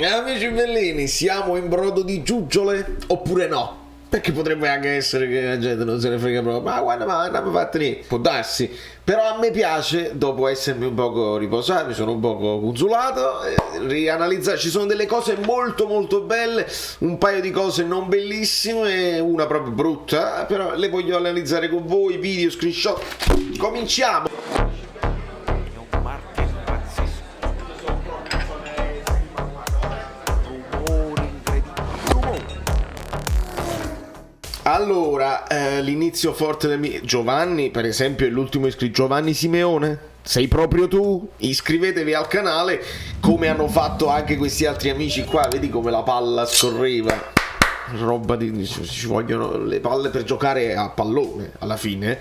Amici bellini, siamo in brodo di giuggiole oppure no? Perché potrebbe anche essere che la gente non se ne frega proprio. Ma guarda, ma andiamo fatti, può darsi. Però a me piace, dopo essermi un poco riposato, mi sono un poco cuzzulato, rianalizzare. Ci sono delle cose molto molto belle, un paio di cose non bellissime e una proprio brutta. Però le voglio analizzare con voi, video, screenshot. Cominciamo! Allora, l'inizio forte del mio... Giovanni, per esempio, è l'ultimo iscritto. Giovanni Simeone? Sei proprio tu? Iscrivetevi al canale, come hanno fatto anche questi altri amici qua. Vedi come la palla scorreva. Roba di... ci vogliono le palle per giocare a pallone alla fine.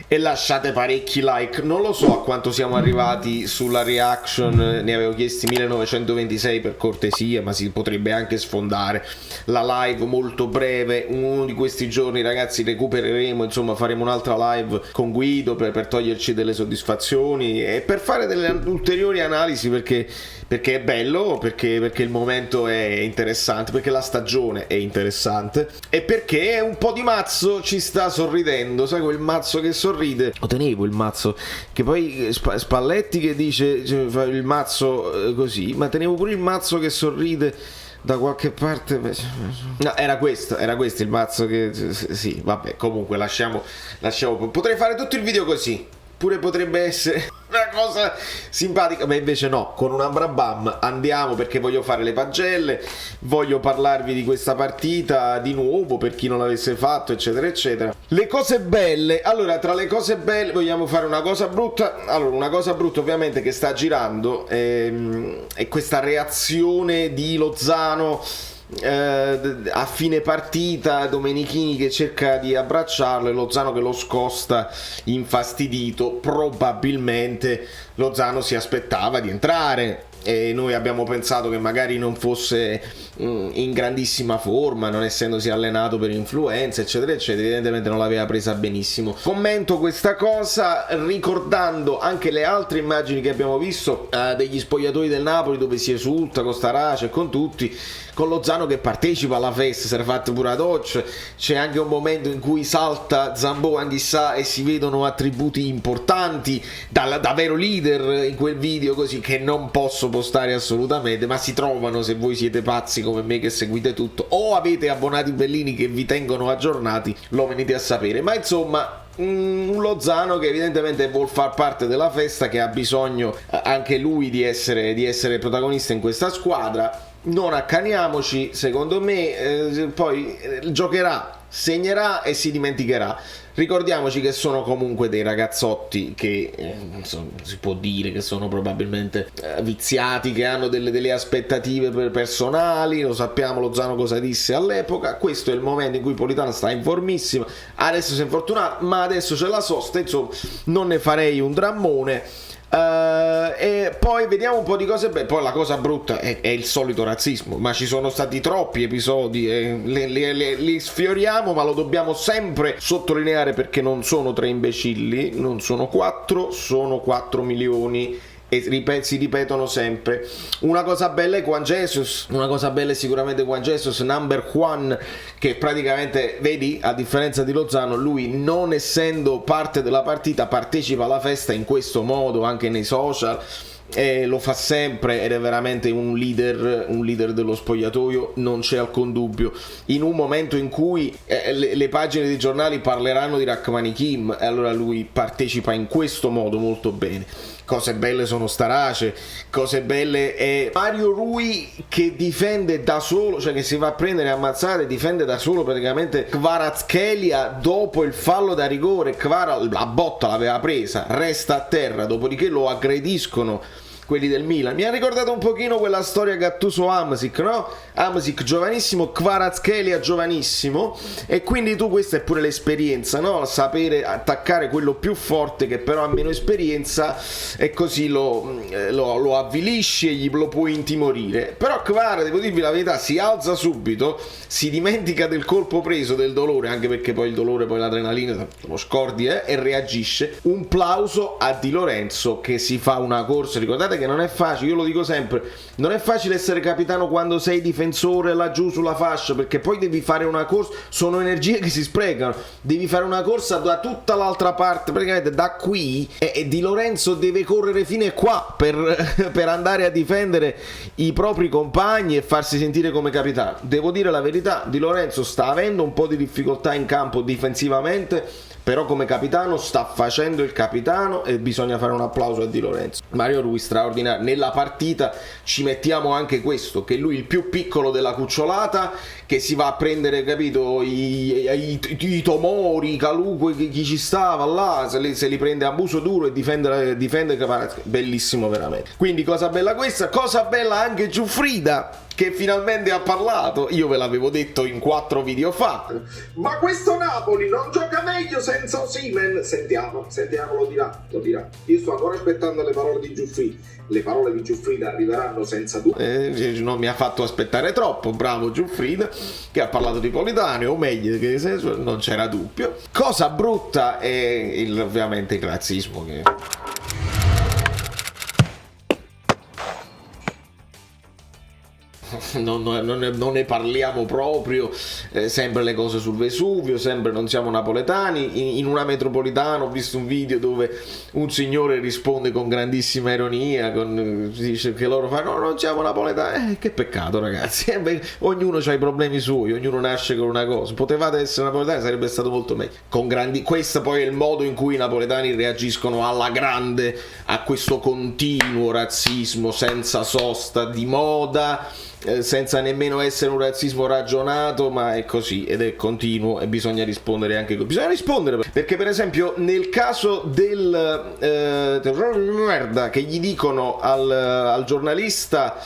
E lasciate parecchi like. Non lo so a quanto siamo arrivati sulla reaction. Ne avevo chiesti 1926 per cortesia, ma si potrebbe anche sfondare. La live molto breve, uno di questi giorni ragazzi recupereremo, insomma faremo un'altra live con Guido per toglierci delle soddisfazioni e per fare delle ulteriori analisi, perché è bello, perché il momento è interessante, perché la stagione è interessante e perché un po' di mazzo ci sta sorridendo. Sai quel mazzo che sorride? Lo tenevo il mazzo, che poi Spalletti che dice cioè, fa il mazzo così, ma tenevo pure il mazzo che sorride da qualche parte. No, era questo il mazzo che... sì, vabbè, comunque lasciamo. Potrei fare tutto il video così, pure potrebbe essere una cosa simpatica, ma invece no, con un Ambrabam andiamo, perché voglio fare le pagelle, voglio parlarvi di questa partita di nuovo per chi non l'avesse fatto, eccetera eccetera. Le cose belle, allora tra le cose belle vogliamo fare una cosa brutta. Allora, una cosa brutta ovviamente che sta girando è questa reazione di Lozano a fine partita, Domenichini che cerca di abbracciarlo e Lozano che lo scosta infastidito. Probabilmente Lozano si aspettava di entrare e noi abbiamo pensato che magari non fosse in grandissima forma, non essendosi allenato per influenza, eccetera eccetera. Evidentemente non l'aveva presa benissimo. Commento questa cosa ricordando anche le altre immagini che abbiamo visto degli spogliatoi del Napoli, dove si esulta con Starace e con tutti, con Lozano che partecipa alla festa, si era fatto pure la doccia. C'è anche un momento in cui salta Zambo Anghissà e si vedono attributi importanti da vero leader in quel video, così, che non posso postare assolutamente, ma si trovano se voi siete pazzi come me che seguite tutto o avete abbonati bellini che vi tengono aggiornati, lo venite a sapere. Ma insomma, un Lozano che evidentemente vuol far parte della festa, che ha bisogno anche lui di essere protagonista in questa squadra. Non accaniamoci, secondo me poi giocherà, segnerà e si dimenticherà. Ricordiamoci che sono comunque dei ragazzotti che si può dire che sono probabilmente viziati, che hanno delle aspettative personali. Lo sappiamo Lozano cosa disse all'epoca. Questo è il momento in cui Politano sta in formissima, adesso si è infortunato, ma adesso c'è la sosta, insomma non ne farei un drammone. E poi vediamo un po' di cose belle. Poi la cosa brutta è il solito razzismo, ma ci sono stati troppi episodi e li sfioriamo, ma lo dobbiamo sempre sottolineare, perché non sono 3 imbecilli, non sono 4, sono 4 milioni e si ripetono sempre. Una cosa bella è Juan Jesus, una cosa bella è sicuramente Juan Jesus, number one, che praticamente, vedi, a differenza di Lozano, lui non essendo parte della partita partecipa alla festa in questo modo anche nei social. Lo fa sempre ed è veramente un leader dello spogliatoio, non c'è alcun dubbio. In un momento in cui le pagine dei giornali parleranno di Rachmani-Kim, allora lui partecipa in questo modo molto bene. Cose belle sono Starace, cose belle è Mario Rui che difende da solo, cioè che si va a prendere e ammazzare, difende da solo praticamente Kvaratskhelia dopo il fallo da rigore. Kvara la botta l'aveva presa, resta a terra, dopodiché lo aggrediscono quelli del Milan. Mi ha ricordato un pochino quella storia Gattuso-Hamsik, no? Hamsik giovanissimo, Kvaratskhelia giovanissimo, e quindi tu, questa è pure l'esperienza, no? Sapere attaccare quello più forte che però ha meno esperienza, e così lo avvilisci e gli lo puoi intimorire. Però Kvara, devo dirvi la verità, si alza subito, si dimentica del colpo preso, del dolore, anche perché poi il dolore, poi l'adrenalina lo scordi, e reagisce. Un plauso a Di Lorenzo che si fa una corsa. Ricordate guardate che non è facile, io lo dico sempre, non è facile essere capitano quando sei difensore laggiù sulla fascia, perché poi devi fare una corsa, sono energie che si sprecano, devi fare una corsa da tutta l'altra parte, praticamente da qui, e Di Lorenzo deve correre fino a qua per andare a difendere i propri compagni e farsi sentire come capitano. Devo dire la verità, Di Lorenzo sta avendo un po' di difficoltà in campo difensivamente, però come capitano sta facendo il capitano e bisogna fare un applauso a Di Lorenzo. Mario Rui straordinario, nella partita ci mettiamo anche questo, che lui il più piccolo della cucciolata, che si va a prendere, capito, i Tomori, i Caluco, chi ci stava là, se li prende a muso duro e difende Caparazzi. Bellissimo veramente. Quindi cosa bella questa, cosa bella anche Giuffrida, che finalmente ha parlato. Io ve l'avevo detto in 4 video fa, ma questo Napoli non gioca meglio senza Osimhen. Sentiamo, lo dirà. Io sto ancora aspettando le parole di Giuffrida. Le parole di Giuffrida arriveranno senza dubbio. Non mi ha fatto aspettare troppo, bravo Giuffrida, che ha parlato di Politano, o meglio, che non c'era dubbio. Cosa brutta è ovviamente il razzismo, che non ne parliamo proprio, sempre le cose sul Vesuvio, sempre non siamo napoletani. In una metropolitana ho visto un video dove un signore risponde con grandissima ironia, dice che loro fanno no, non siamo napoletani. Che peccato, ragazzi. Ognuno ha i problemi suoi, ognuno nasce con una cosa. Potevate essere napoletani, sarebbe stato molto meglio. Questo poi è il modo in cui i napoletani reagiscono alla grande a questo continuo razzismo senza sosta, di moda, senza nemmeno essere un razzismo ragionato, ma è così ed è continuo e bisogna rispondere anche così. Bisogna rispondere perché, per esempio, nel caso del merda che gli dicono al giornalista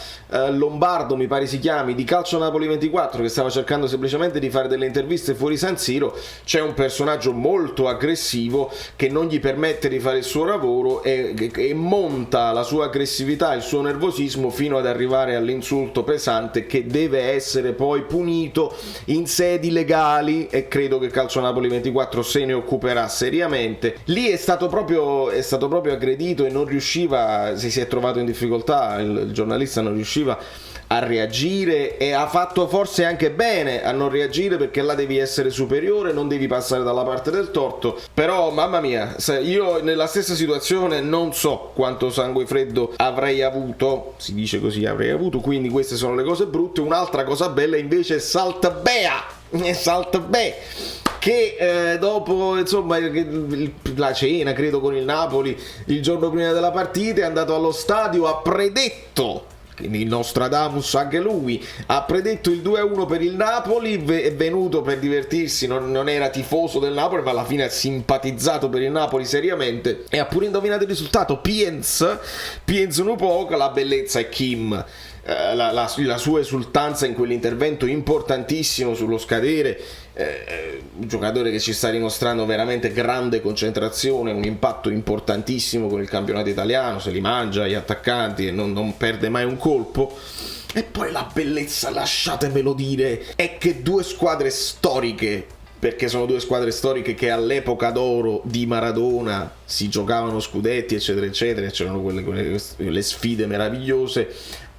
Lombardo, mi pare si chiami, di Calcio Napoli 24, che stava cercando semplicemente di fare delle interviste fuori San Siro, c'è un personaggio molto aggressivo che non gli permette di fare il suo lavoro e monta la sua aggressività, il suo nervosismo fino ad arrivare all'insulto pesante, che deve essere poi punito in sedi legali, e credo che Calcio Napoli 24 se ne occuperà seriamente. Lì è stato proprio aggredito e non riusciva, si è trovato in difficoltà, il giornalista non riusciva a reagire, e ha fatto forse anche bene a non reagire, perché là devi essere superiore, non devi passare dalla parte del torto. Però mamma mia, se io nella stessa situazione non so quanto sangue freddo avrei avuto, si dice così, avrei avuto. Quindi queste sono le cose brutte. Un'altra cosa bella invece è Saltabea, che dopo, insomma, la cena, credo, con il Napoli il giorno prima della partita, è andato allo stadio, ha predetto, il Nostradamus anche lui, ha predetto il 2-1 per il Napoli, è venuto per divertirsi, non era tifoso del Napoli, ma alla fine ha simpatizzato per il Napoli seriamente, e ha pure indovinato il risultato. Pienz un po', la bellezza è Kim. La sua esultanza in quell'intervento importantissimo sullo scadere, un giocatore che ci sta dimostrando veramente grande concentrazione, un impatto importantissimo con il campionato italiano, se li mangia gli attaccanti e non perde mai un colpo. E poi la bellezza, lasciatemelo dire, è che due squadre storiche, perché sono due squadre storiche che all'epoca d'oro di Maradona si giocavano scudetti eccetera eccetera, c'erano quelle sfide meravigliose,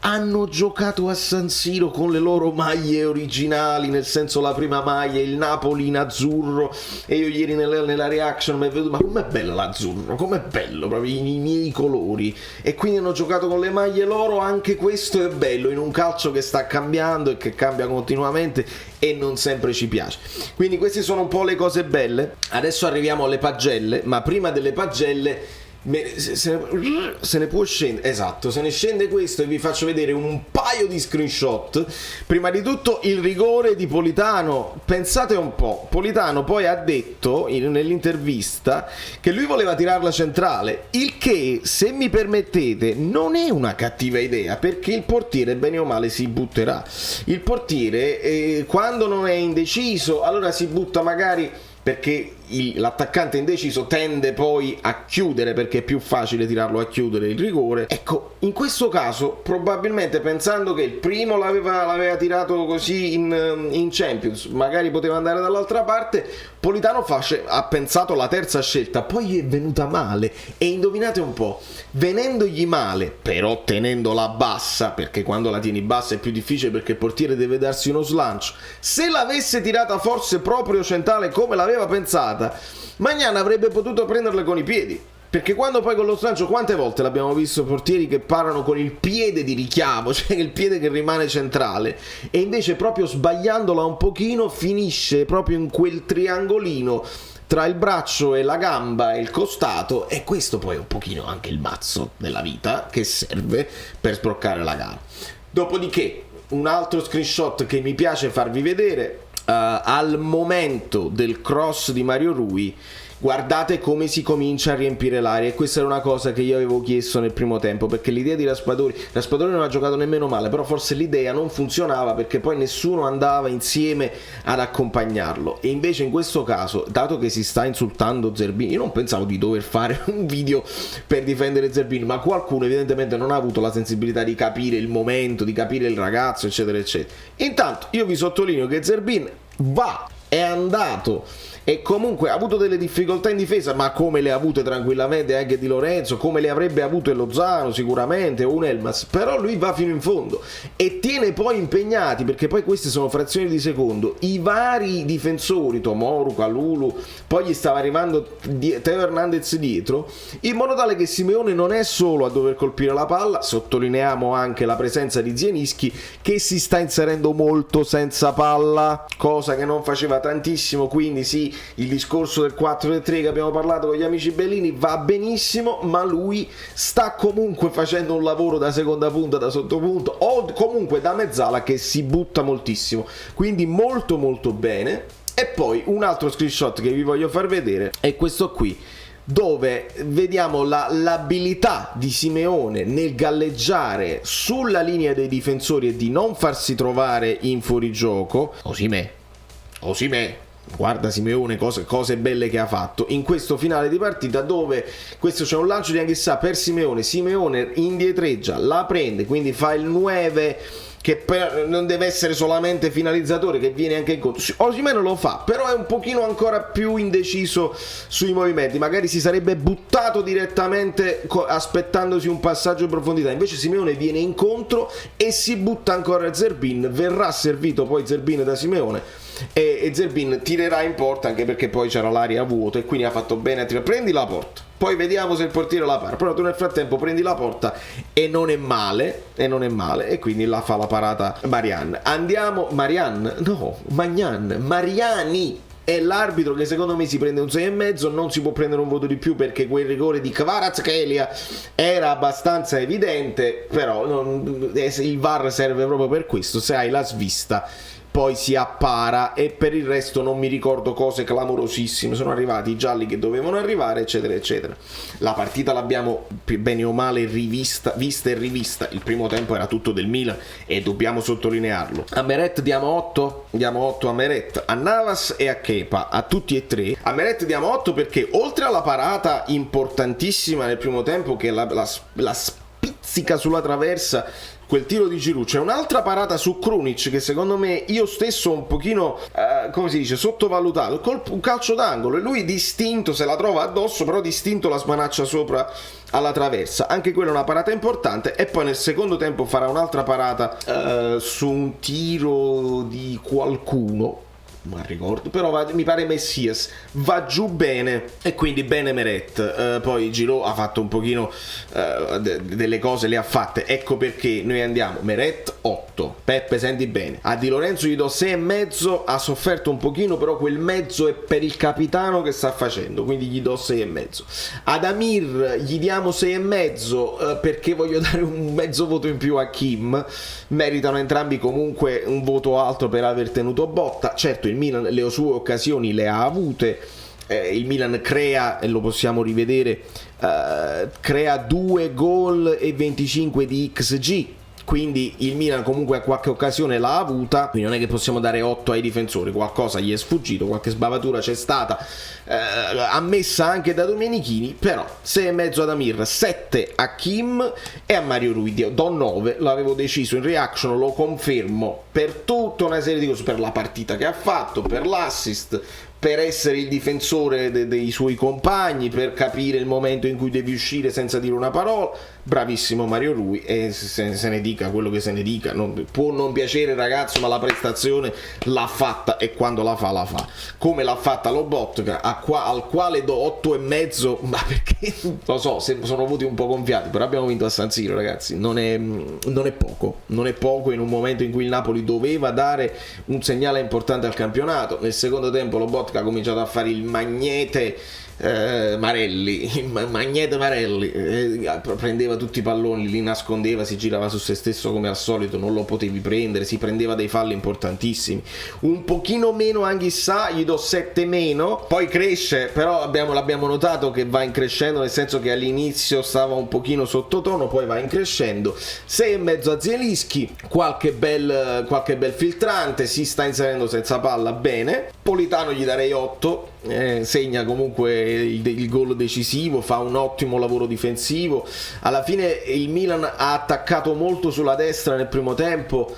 hanno giocato a San Siro con le loro maglie originali, nel senso la prima maglia, il Napoli in azzurro, e io ieri nella reaction mi è venuto, ma com'è bello l'azzurro, com'è bello, proprio i miei colori, e quindi hanno giocato con le maglie loro. Anche questo è bello in un calcio che sta cambiando e che cambia continuamente e non sempre ci piace. Quindi queste sono un po' le cose belle. Adesso arriviamo alle pagelle, ma prima delle pagelle se ne può scendere, esatto, se ne scende questo, e vi faccio vedere un paio di screenshot. Prima di tutto il rigore di Politano, pensate un po', Politano poi ha detto nell'intervista che lui voleva tirarla centrale, il che, se mi permettete, non è una cattiva idea, perché il portiere bene o male si butterà. Il portiere quando non è indeciso allora si butta, magari perché l'attaccante indeciso tende poi a chiudere, perché è più facile tirarlo a chiudere il rigore. Ecco, in questo caso probabilmente, pensando che il primo l'aveva tirato così in Champions, magari poteva andare dall'altra parte, Politano ha pensato la terza scelta, poi gli è venuta male, e indovinate un po', venendogli male però tenendola bassa, perché quando la tieni bassa è più difficile perché il portiere deve darsi uno slancio, se l'avesse tirata forse proprio centrale come l'aveva pensata, Maignan avrebbe potuto prenderla con i piedi, perché quando poi con lo slancio, quante volte l'abbiamo visto portieri che parano con il piede di richiamo, cioè il piede che rimane centrale, e invece proprio sbagliandola un pochino finisce proprio in quel triangolino tra il braccio e la gamba e il costato, e questo poi è un pochino anche il mazzo della vita che serve per sbloccare la gara. Dopodiché un altro screenshot che mi piace farvi vedere, al momento del cross di Mario Rui, guardate come si comincia a riempire l'area, e questa era una cosa che io avevo chiesto nel primo tempo, perché l'idea di Raspadori non ha giocato nemmeno male, però forse l'idea non funzionava perché poi nessuno andava insieme ad accompagnarlo, e invece in questo caso, dato che si sta insultando Zerbini, io non pensavo di dover fare un video per difendere Zerbini, ma qualcuno evidentemente non ha avuto la sensibilità di capire il momento, di capire il ragazzo, eccetera eccetera. Intanto io vi sottolineo che Zerbini è andato e comunque ha avuto delle difficoltà in difesa, ma come le ha avute tranquillamente anche Di Lorenzo, come le avrebbe avute Lozano sicuramente, o un Elmas, però lui va fino in fondo e tiene poi impegnati, perché poi queste sono frazioni di secondo, i vari difensori, Tomoru, Kalulu, poi gli stava arrivando Teo Hernandez dietro, in modo tale che Simeone non è solo a dover colpire la palla. Sottolineiamo anche la presenza di Zielinski, che si sta inserendo molto senza palla, cosa che non faceva tantissimo, quindi sì, il discorso del 4-3 che abbiamo parlato con gli amici Bellini va benissimo, ma lui sta comunque facendo un lavoro da seconda punta, da sottopunto, o comunque da mezzala, che si butta moltissimo, quindi molto molto bene. E poi un altro screenshot che vi voglio far vedere è questo qui, dove vediamo l'abilità di Simeone nel galleggiare sulla linea dei difensori e di non farsi trovare in fuorigioco. Osimè, guarda Simeone cose belle che ha fatto in questo finale di partita, dove questo c'è un lancio di Anghissà per Simeone indietreggia, la prende, quindi fa il 9, che non deve essere solamente finalizzatore, che viene anche in conto. Osimhen lo fa, però è un pochino ancora più indeciso sui movimenti, magari si sarebbe buttato direttamente aspettandosi un passaggio in profondità, invece Simeone viene incontro e si butta ancora Zerbin, verrà servito poi Zerbin da Simeone e Zerbin tirerà in porta, anche perché poi c'era l'aria a vuoto e quindi ha fatto bene a tirare. Prendi la porta, poi vediamo se il portiere la para, però tu nel frattempo prendi la porta e non è male, e quindi la fa la parata Mariani è l'arbitro che secondo me si prende un 6,5, non si può prendere un voto di più perché quel rigore di Kvaratskhelia era abbastanza evidente, però il VAR serve proprio per questo, se hai la svista poi si appara, e per il resto non mi ricordo cose clamorosissime, sono arrivati i gialli che dovevano arrivare, eccetera eccetera. La partita l'abbiamo bene o male vista e rivista, il primo tempo era tutto del Milan e dobbiamo sottolinearlo. A Meret diamo 8 a Meret, a Navas e a Kepa, a tutti e tre. A Meret diamo 8 perché oltre alla parata importantissima nel primo tempo, che la spizzica sulla traversa, quel tiro di Giroud, c'è un'altra parata su Krunic che secondo me io stesso un pochino sottovalutato, un calcio d'angolo, e lui distinto se la trova addosso, però distinto la smanaccia sopra alla traversa, anche quella è una parata importante. E poi nel secondo tempo farà un'altra parata su un tiro di qualcuno, non ricordo, però mi pare Messias, va giù bene e quindi bene Meret. Poi Giroud ha fatto un pochino delle cose, le ha fatte, ecco perché noi andiamo Meret 8, Peppe senti bene, a Di Lorenzo gli do 6,5, ha sofferto un pochino, però quel mezzo è per il capitano che sta facendo, quindi gli do 6,5. Ad Amir gli diamo 6,5 perché voglio dare un mezzo voto in più a Kim, meritano entrambi comunque un voto alto per aver tenuto botta. Certo, il Milan le sue occasioni le ha avute, il Milan crea, e lo possiamo rivedere, crea 2 gol e 25 di XG, quindi il Milan comunque qualche occasione l'ha avuta, quindi non è che possiamo dare 8 ai difensori, qualcosa gli è sfuggito, qualche sbavatura c'è stata, ammessa anche da Domenichini, però 6,5 ad Amir, 7 a Kim e a Mario Rui. Do 9, l'avevo deciso in reaction, lo confermo per tutta una serie di cose, per la partita che ha fatto, per l'assist, per essere il difensore dei suoi compagni, per capire il momento in cui devi uscire senza dire una parola. Bravissimo Mario Rui, e se ne dica quello che se ne dica, può non piacere ragazzo, ma la prestazione l'ha fatta, e quando la fa, come l'ha fatta Lobotka, al quale do 8,5, ma perché lo so, sono voti un po' gonfiati, però abbiamo vinto a San Siro ragazzi, non è poco in un momento in cui il Napoli doveva dare un segnale importante al campionato. Nel secondo tempo Lobotka ha cominciato a fare il magnete Marelli, prendeva tutti i palloni, li nascondeva, si girava su se stesso come al solito, non lo potevi prendere, si prendeva dei falli importantissimi. Un pochino meno Anghissà, gli do 7 meno, poi cresce, però l'abbiamo notato che va in crescendo, nel senso che all'inizio stava un pochino sottotono, poi va in crescendo. 6,5 a Zielinski, qualche bel filtrante, si sta inserendo senza palla bene. Politano gli darei 8, segna comunque il gol decisivo, fa un ottimo lavoro difensivo. Alla fine il Milan ha attaccato molto sulla destra nel primo tempo,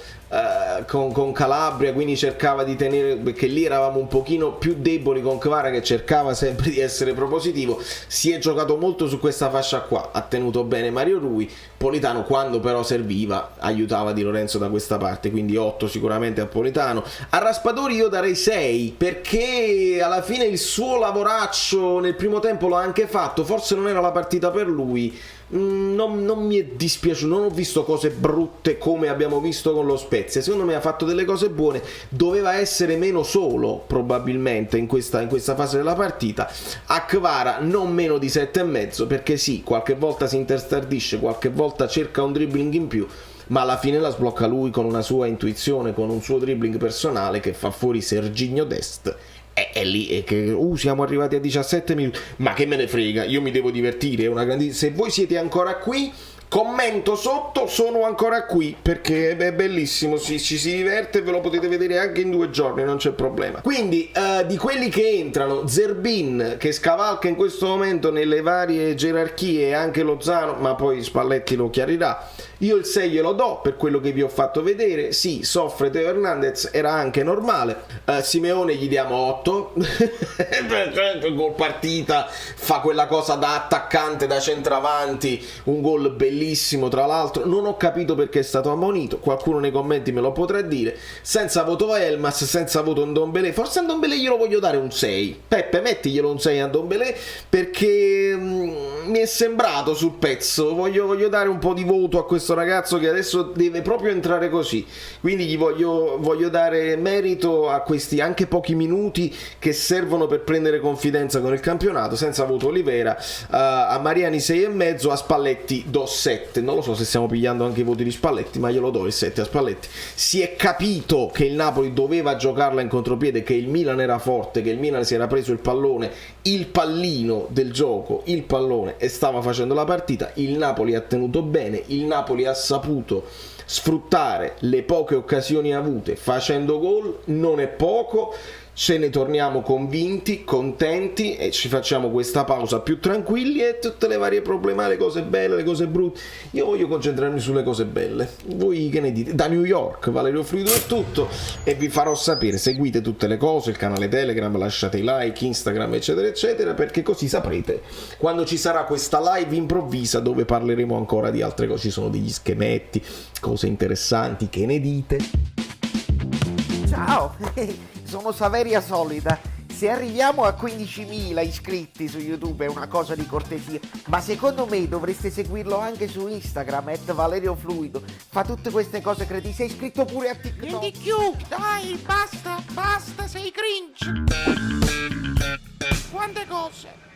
con Calabria, quindi cercava di tenere, perché lì eravamo un pochino più deboli con Kvara che cercava sempre di essere propositivo. Si è giocato molto su questa fascia qua, ha tenuto bene Mario Rui. Politano quando però serviva aiutava Di Lorenzo da questa parte, quindi 8 sicuramente a Politano. A Raspadori io darei 6, perché alla fine il suo lavoraccio nel primo tempo l'ha anche fatto, forse non era la partita per lui. Non mi è dispiaciuto, non ho visto cose brutte come abbiamo visto con lo Spezia. Secondo me ha fatto delle cose buone, doveva essere meno solo probabilmente in questa fase della partita. A Kvara non meno di 7,5, perché sì, qualche volta si interstardisce, qualche volta cerca un dribbling in più, ma alla fine la sblocca lui con una sua intuizione, con un suo dribbling personale che fa fuori Serginho Dest. È lì è che siamo arrivati a 17 minuti, ma che me ne frega, io mi devo divertire, è una se voi siete ancora qui, commento sotto sono ancora qui, perché è bellissimo, ci si diverte, ve lo potete vedere anche in 2 giorni, non c'è problema. Quindi di quelli che entrano, Zerbin che scavalca in questo momento nelle varie gerarchie, anche Lozano, ma poi Spalletti lo chiarirà. Io il 6 glielo do per quello che vi ho fatto vedere. Sì, soffre Teo Hernandez, era anche normale. Simeone gli diamo 8 gol partita, fa quella cosa da attaccante, da centravanti, un gol bellissimo tra l'altro. Non ho capito perché è stato ammonito, qualcuno nei commenti me lo potrà dire. Senza voto Elmas, senza voto Ndombele. Forse a Ndombele glielo voglio dare un 6. Peppe, mettiglielo un 6 a Ndombele, perché mi è sembrato sul pezzo. Voglio dare un po' di voto a questo ragazzo che adesso deve proprio entrare così, quindi gli voglio dare merito a questi anche pochi minuti che servono per prendere confidenza con il campionato. Senza voto Olivera. A Mariani 6,5, a Spalletti do 7. Non lo so se stiamo pigliando anche i voti di Spalletti, ma glielo do il 7 a Spalletti. Si è capito che il Napoli doveva giocarla in contropiede, che il Milan era forte, che il Milan si era preso il pallone, il pallino del gioco, il pallone, e stava facendo la partita. Il Napoli ha tenuto bene, il Napoli ha saputo sfruttare le poche occasioni avute facendo gol, non è poco. Ce ne torniamo convinti, contenti, e ci facciamo questa pausa più tranquilli, e tutte le varie problemi, le cose belle, le cose brutte. Io voglio concentrarmi sulle cose belle. Voi che ne dite? Da New York, Valerio Fluido è tutto, e vi farò sapere. Seguite tutte le cose, il canale Telegram, lasciate i like, Instagram, eccetera eccetera, perché così saprete quando ci sarà questa live improvvisa dove parleremo ancora di altre cose. Ci sono degli schemetti, cose interessanti, che ne dite? Ciao, sono Saveria Solida. Se arriviamo a 15.000 iscritti su YouTube è una cosa di cortesia, ma secondo me dovreste seguirlo anche su Instagram, @ValerioFluido. Fa tutte queste cose, credi? Sei iscritto pure a TikTok? Prendi più, dai, basta, sei cringe. Quante cose.